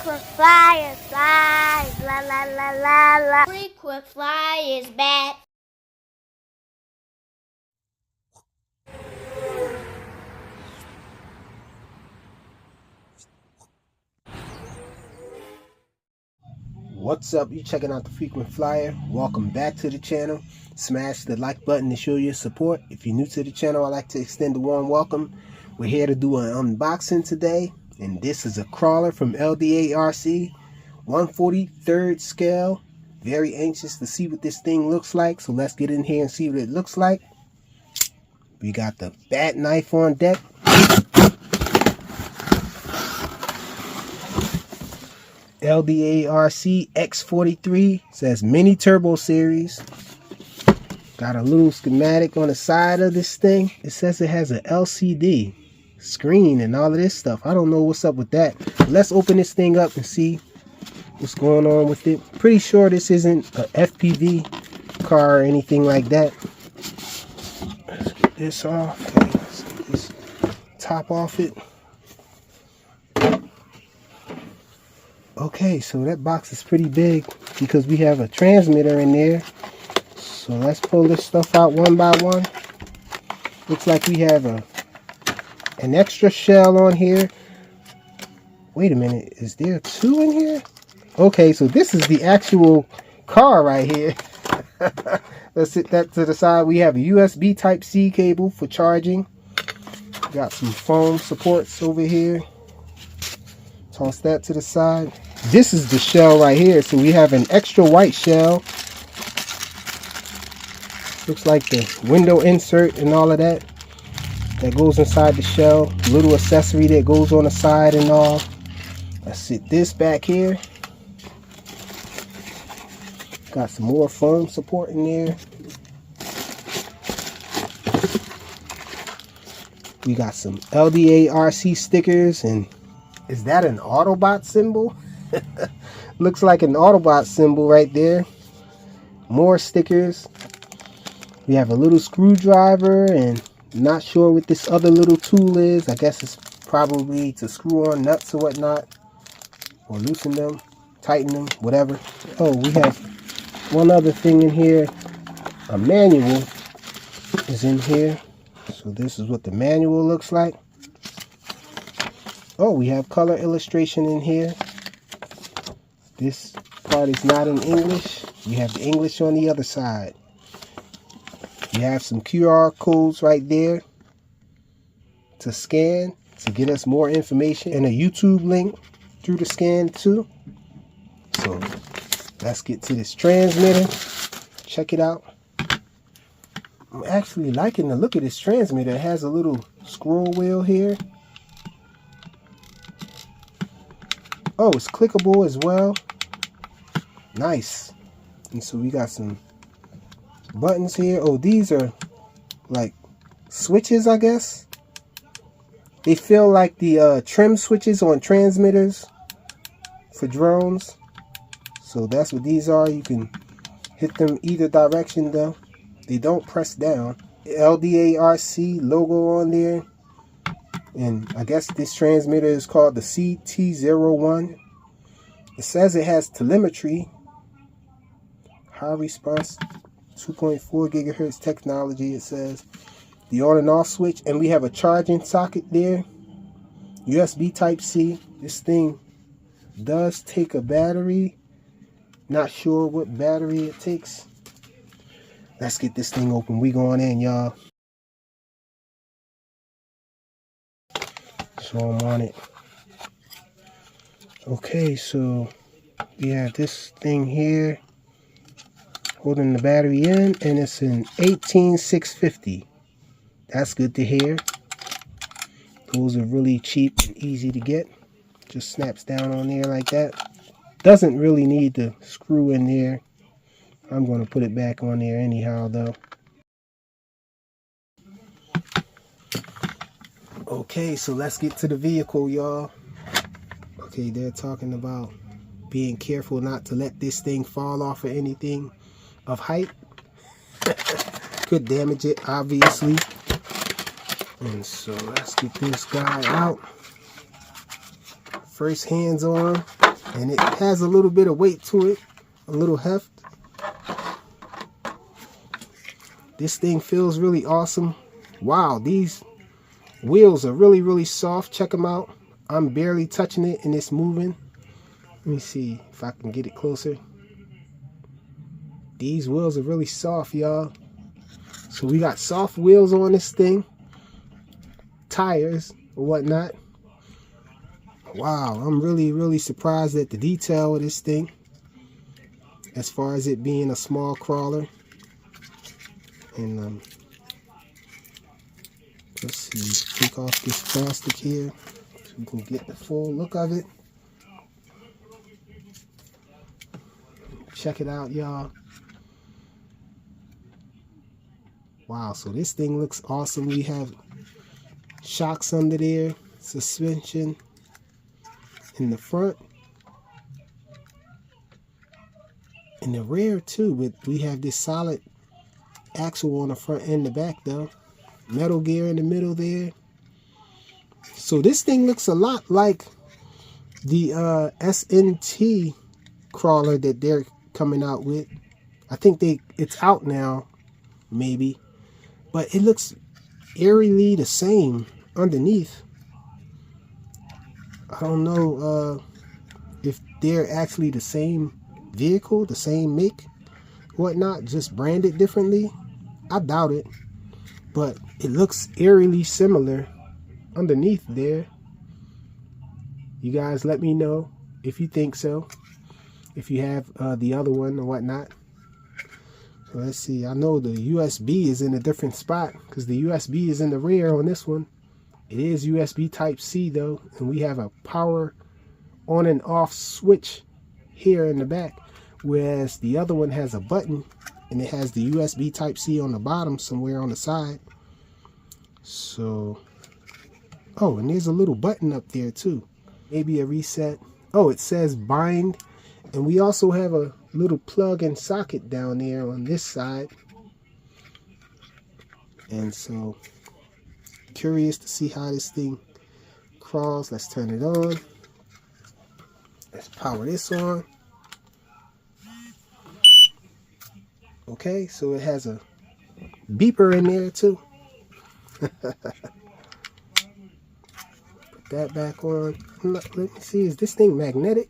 Frequent flyer, flies, la la la la la. Frequent flyers back. What's up? You checking out the Frequent Flyer. Welcome back to the channel. Smash the like button to show your support. If you're new to the channel, I'd like to extend a warm welcome. We're here to do an unboxing today, and this is a crawler from LDARC 143rd scale. Very anxious to see what this thing looks like, so let's get in here and see what it looks like. We got the bat knife on deck. LDARC X43 says mini turbo series. Got a little schematic on the side of this thing. It says it has an LCD screen and all of this stuff. I don't know what's up with that. Let's open this thing up and see what's going on with it. Pretty sure this isn't a FPV car or anything like that. Let's get this off. Okay, let's get this top off it. Okay, so that box is pretty big because we have a transmitter in there. So let's pull this stuff out one by one. Looks like we have an extra shell on here. Wait a minute, is there two in here? Okay, so this is the actual car right here. Let's set that to the side. We have a USB Type-C cable for charging. Got some foam supports over here. Toss that to the side. This is the shell right here. So we have an extra white shell. Looks like the window insert and all of that. That goes inside the shell. Little accessory that goes on the side and all. Let's sit this back here. Got some more foam support in there. We got some LDARC stickers, and is that an Autobot symbol? Looks like an Autobot symbol right there. More stickers. We have a little screwdriver, and not sure what this other little tool is. I guess it's probably to screw on nuts or whatnot, or loosen them, tighten them, whatever. Oh, we have one other thing in here. A manual is in here. So this is what the manual looks like. Oh, we have color illustration in here. This part is not in English. We have the English on the other side. We have some QR codes right there to scan to get us more information, and a YouTube link through the scan too. So let's get to this transmitter. Check it out. I'm actually liking the look of this transmitter. It has a little scroll wheel here. Oh, it's clickable as well. Nice. And so we got some buttons here. Oh, these are like switches, I guess. They feel like the trim switches on transmitters for drones. So that's what these are. You can hit them either direction though. They don't press down. LDARC logo on there. And I guess this transmitter is called the CT01. It says it has telemetry, high response, 2.4 gigahertz technology. It says the on and off switch, and we have a charging socket there. USB Type-C. This thing does take a battery. Not sure what battery it takes. Let's get this thing open. We going in, y'all. So I'm on it. Okay, so we have this thing here holding the battery in, and it's an 18650. That's good to hear. Those are really cheap and easy to get. Just snaps down on there like that. Doesn't really need the screw in there. I'm going to put it back on there anyhow though. Okay, so let's get to the vehicle, y'all. Okay, they're talking about being careful not to let this thing fall off or anything of height. Could damage it, obviously. And so let's get this guy out. First hands on. And it has a little bit of weight to it, a little heft. This thing feels really awesome. Wow, these wheels are really soft. Check them out. I'm barely touching it and it's moving. Let me see if I can get it closer. These wheels are really soft, y'all. So we got soft wheels on this thing. Tires or whatnot. Wow, I'm really surprised at the detail of this thing. As far as it being a small crawler. And let's see, take off this plastic here so we can get the full look of it. Check it out, y'all. Wow, so this thing looks awesome. We have shocks under there, suspension in the front. In the rear too, but we have this solid axle on the front and the back though. Metal gear in the middle there. So this thing looks a lot like the SNT crawler that they're coming out with. I think it's out now, maybe. But it looks eerily the same underneath. I don't know if they're actually the same vehicle, the same make, whatnot, just branded differently. I doubt it, but it looks eerily similar underneath there. You guys let me know if you think so, if you have the other one or whatnot. So let's see, I know the USB is in a different spot because the USB is in the rear on this one. It is USB type C though, and we have a power on and off switch here in the back, whereas the other one has a button and it has the USB type C on the bottom somewhere on the side. So, oh, and there's a little button up there too, maybe a reset. Oh, it says bind, and we also have a little plug and socket down there on this side. And so, curious to see how this thing crawls. Let's turn it on. Let's power this on. Okay, so it has a beeper in there too. Put that back on. Let me see, is this thing magnetic?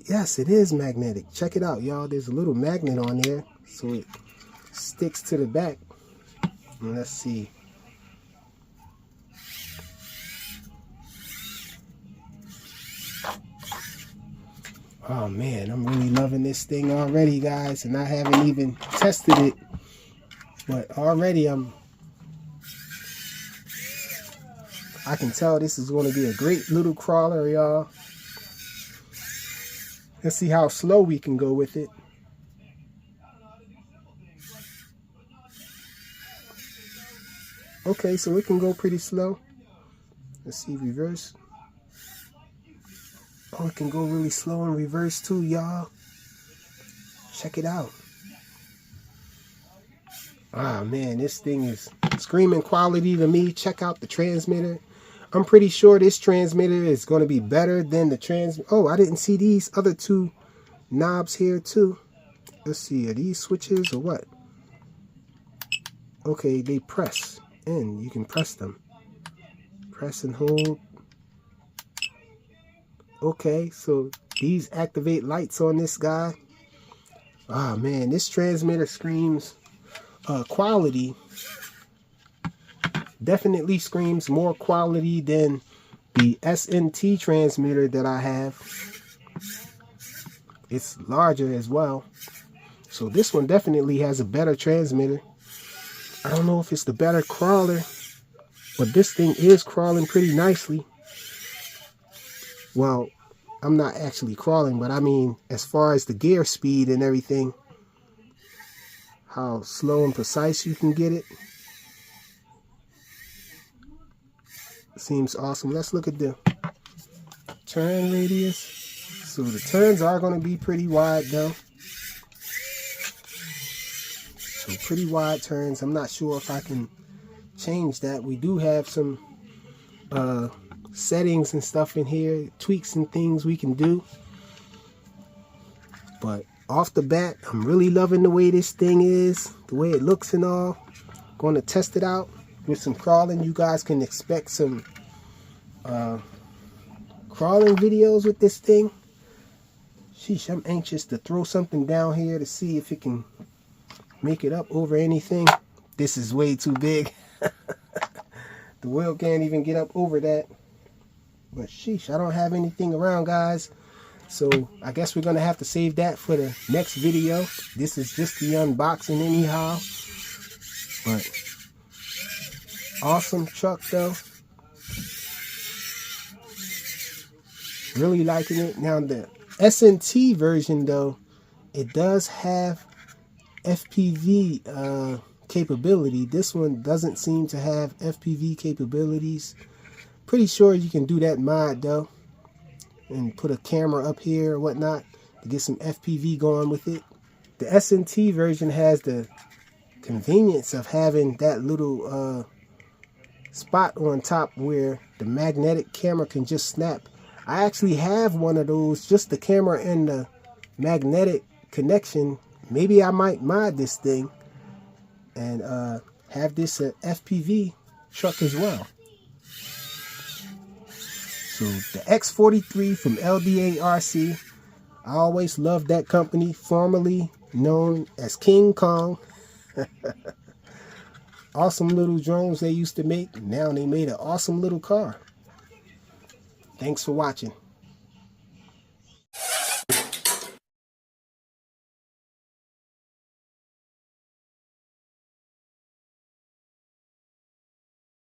Yes, it is magnetic. Check it out, y'all. There's a little magnet on there, so it sticks to the back. And let's see. Oh man, I'm really loving this thing already, guys, and I haven't even tested it, but already I can tell this is going to be a great little crawler, y'all. Let's see how slow we can go with it. Okay, so it can go pretty slow. Let's see, reverse. Oh, it can go really slow in reverse too, y'all. Check it out. Ah, man, this thing is screaming quality to me. Check out the transmitter. I'm pretty sure this transmitter is going to be better than the Oh, I didn't see these other two knobs here too. Let's see, are these switches or what? Okay, they press in. You can press them. Press and hold. Okay, so these activate lights on this guy. Ah, man, this transmitter screams quality. Definitely screams more quality than the SNT transmitter that I have. It's larger as well. So this one definitely has a better transmitter. I don't know if it's the better crawler, but this thing is crawling pretty nicely. Well, I'm not actually crawling, but I mean, as far as the gear speed and everything, how slow and precise you can get it. Seems awesome. Let's look at the turn radius. So the turns are going to be pretty wide though. So pretty wide turns. I'm not sure if I can change that. We do have some settings and stuff in here, tweaks and things we can do. But off the bat, I'm really loving the way this thing is, the way it looks and all. Going to test it out with some crawling. You guys can expect some crawling videos with this thing. Sheesh, I'm anxious to throw something down here to see if it can make it up over anything. This is way too big. The wheel can't even get up over that. But sheesh, I don't have anything around, guys. So I guess we're going to have to save that for the next video. This is just the unboxing anyhow. But awesome truck though. Really liking it. Now the S&T version though, it does have FPV capability. This one doesn't seem to have FPV capabilities. Pretty sure you can do that mod though, and put a camera up here or whatnot to get some FPV going with it. The S&T version has the convenience of having that little spot on top where the magnetic camera can just snap. I actually have one of those, just the camera and the magnetic connection. Maybe I might mod this thing and have this FPV truck as well. So the X43 from LDARC. I always loved that company, formerly known as King Kong. Awesome little drones they used to make. Now they made an awesome little car. Thanks for watching.